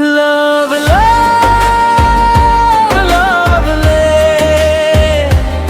Love, love, lovely،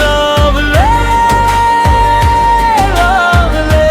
Lovely، lovely،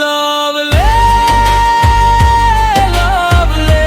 Lovely، lovely،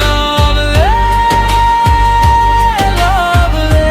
Lovely، lovely،